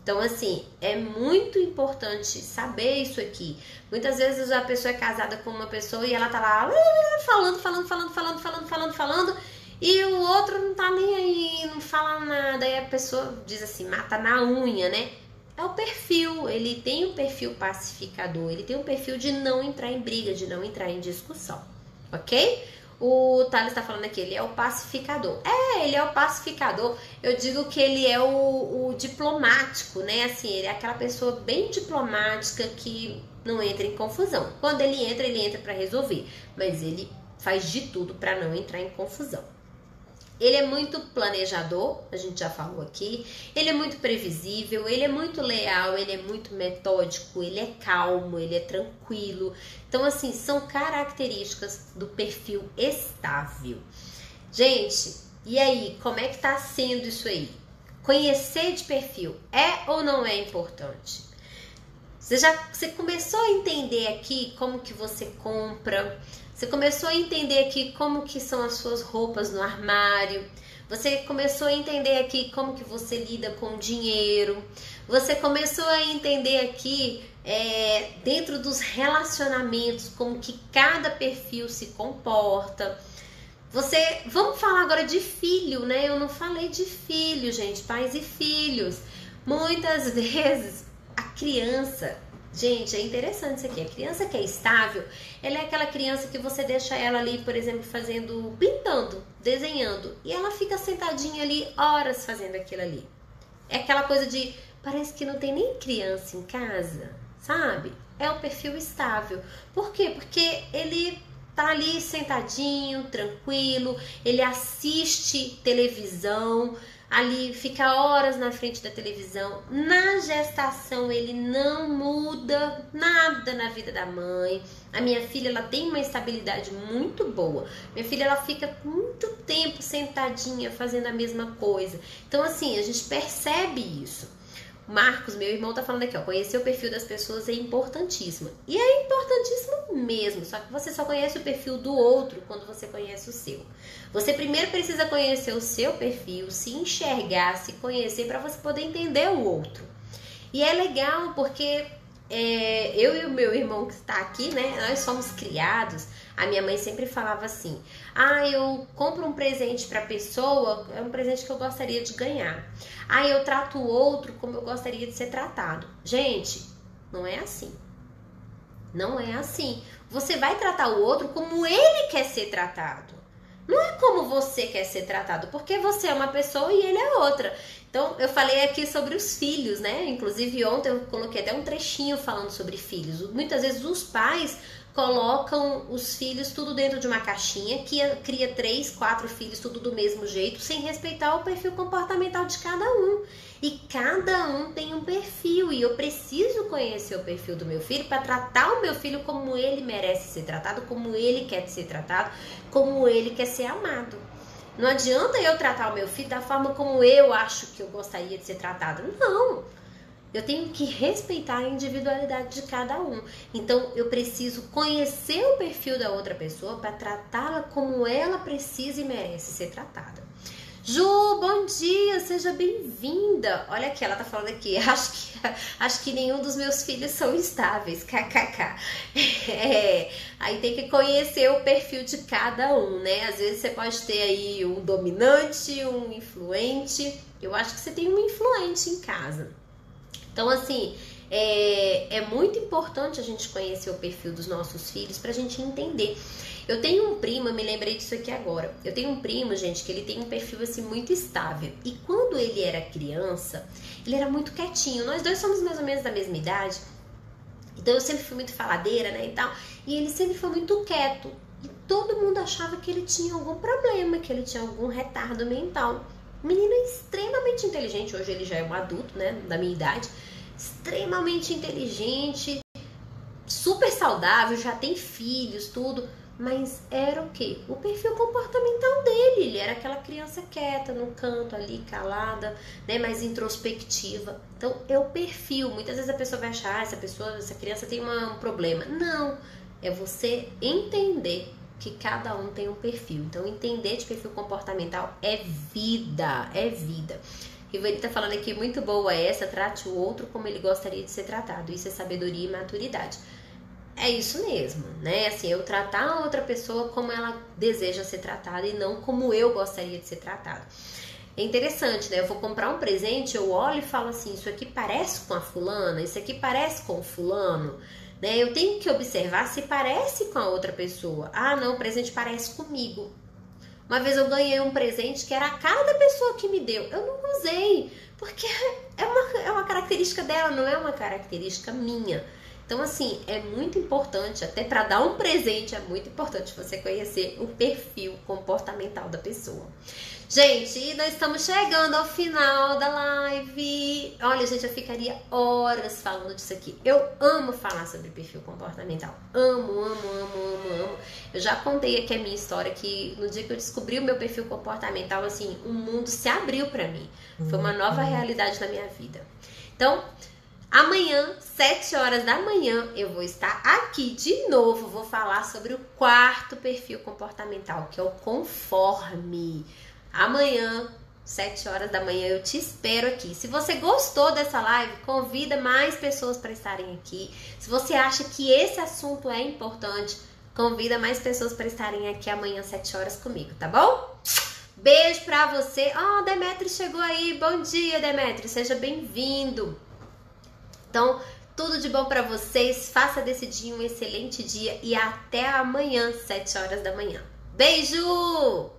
Então, assim, é muito importante saber isso aqui. Muitas vezes a pessoa é casada com uma pessoa e ela tá lá falando, e o outro não tá nem aí, não fala nada. Aí a pessoa diz assim, mata na unha, né? É o perfil, ele tem um perfil pacificador, ele tem um perfil de não entrar em briga, de não entrar em discussão, ok? O Thales tá falando aqui, ele é o pacificador. Ele é o pacificador. Eu digo que ele é o diplomático, né? Assim, ele é aquela pessoa bem diplomática que não entra em confusão. Quando ele entra para resolver. Mas ele faz de tudo para não entrar em confusão. Ele é muito planejador, a gente já falou aqui. Ele é muito previsível, ele é muito leal, ele é muito metódico, ele é calmo, ele é tranquilo. Então, assim, são características do perfil estável. Gente, e aí, como é que tá sendo isso aí? Conhecer de perfil é ou não é importante? Você começou a entender aqui como que você compra? Você começou a entender aqui como que são as suas roupas no armário. Você começou a entender aqui como que você lida com o dinheiro. Você começou a entender aqui dentro dos relacionamentos como que cada perfil se comporta. Vamos falar agora de filho, né? Eu não falei de filho, gente, pais e filhos. Muitas vezes a criança... Gente, é interessante isso aqui. A criança que é estável, ela é aquela criança que você deixa ela ali, por exemplo, pintando, desenhando. E ela fica sentadinha ali horas fazendo aquilo ali. É aquela coisa de, parece que não tem nem criança em casa, sabe? É o perfil estável. Por quê? Porque ele tá ali sentadinho, tranquilo, ele assiste televisão, ali fica horas na frente da televisão. Na gestação ele não muda nada na vida da mãe. A minha filha, ela tem uma estabilidade muito boa. Minha filha, ela fica muito tempo sentadinha fazendo a mesma coisa. Então, assim, a gente percebe isso. Marcos, meu irmão, tá falando aqui, ó, conhecer o perfil das pessoas é importantíssimo. E é importantíssimo mesmo, só que você só conhece o perfil do outro quando você conhece o seu. Você primeiro precisa conhecer o seu perfil, se enxergar, se conhecer, para você poder entender o outro. E é legal porque eu e o meu irmão que está aqui, né, nós somos criados. A minha mãe sempre falava assim, eu compro um presente para a pessoa, é um presente que eu gostaria de ganhar. Eu trato o outro como eu gostaria de ser tratado. Gente, não é assim. Não é assim. Você vai tratar o outro como ele quer ser tratado. Não é como você quer ser tratado, porque você é uma pessoa e ele é outra. Então, eu falei aqui sobre os filhos, né? Inclusive, ontem eu coloquei até um trechinho falando sobre filhos. Muitas vezes os pais colocam os filhos tudo dentro de uma caixinha, que cria 3, 4 filhos tudo do mesmo jeito, sem respeitar o perfil comportamental de cada um. E cada um tem um perfil, e eu preciso conhecer o perfil do meu filho para tratar o meu filho como ele merece ser tratado, como ele quer ser tratado, como ele quer ser amado. Não adianta eu tratar o meu filho da forma como eu acho que eu gostaria de ser tratado. Não! Eu tenho que respeitar a individualidade de cada um. Então, eu preciso conhecer o perfil da outra pessoa para tratá-la como ela precisa e merece ser tratada. Ju, bom dia, seja bem-vinda. Olha aqui, ela tá falando aqui, acho que nenhum dos meus filhos são estáveis, kkk. Aí tem que conhecer o perfil de cada um, né? Às vezes você pode ter aí um dominante, um influente. Eu acho que você tem um influente em casa. Então, assim, É muito importante a gente conhecer o perfil dos nossos filhos pra gente entender. Eu tenho um primo, eu me lembrei disso aqui agora. Eu tenho um primo, gente, que ele tem um perfil assim muito estável. E quando ele era criança, ele era muito quietinho. Nós dois somos mais ou menos da mesma idade. Então eu sempre fui muito faladeira, né, e tal. E ele sempre foi muito quieto. E todo mundo achava que ele tinha algum problema, que ele tinha algum retardo mental. Menino extremamente inteligente. Hoje ele já é um adulto, né, da minha idade. Extremamente inteligente, super saudável, já tem filhos, tudo. Mas era o quê? O perfil comportamental dele. Ele era aquela criança quieta no canto ali, calada, né, mais introspectiva. Então, é o perfil. Muitas vezes a pessoa vai achar, essa criança tem um problema. Não, é você entender que cada um tem um perfil. Então, entender de perfil comportamental é vida, é vida. Rivani tá falando aqui, muito boa essa, trate o outro como ele gostaria de ser tratado. Isso é sabedoria e maturidade. É isso mesmo, né? Assim, eu tratar a outra pessoa como ela deseja ser tratada e não como eu gostaria de ser tratada. É interessante, né? Eu vou comprar um presente, eu olho e falo assim, isso aqui parece com a fulana, isso aqui parece com o fulano, né? Eu tenho que observar se parece com a outra pessoa. Ah, não, o presente parece comigo. Uma vez eu ganhei um presente que era a cara da pessoa que me deu. Eu não usei, porque é uma característica dela, não é uma característica minha. Então, assim, é muito importante, até para dar um presente, é muito importante você conhecer o perfil comportamental da pessoa. Gente, nós estamos chegando ao final da live. Olha, gente, eu ficaria horas falando disso aqui. Eu amo falar sobre perfil comportamental. Amo, amo, amo, amo, amo. Eu já contei aqui a minha história, que no dia que eu descobri o meu perfil comportamental, assim, o mundo se abriu para mim. Foi uma nova realidade na minha vida. Então, amanhã, 7 horas da manhã, eu vou estar aqui de novo. Vou falar sobre o quarto perfil comportamental, que é o conforme. Amanhã, 7 horas da manhã, eu te espero aqui. Se você gostou dessa live, convida mais pessoas para estarem aqui. Se você acha que esse assunto é importante, convida mais pessoas para estarem aqui amanhã, 7 horas comigo, tá bom? Beijo pra você. Ó, Demetrio chegou aí. Bom dia, Demetrio. Seja bem-vindo. Então, tudo de bom pra vocês. Faça desse dia um excelente dia e até amanhã, 7 horas da manhã. Beijo!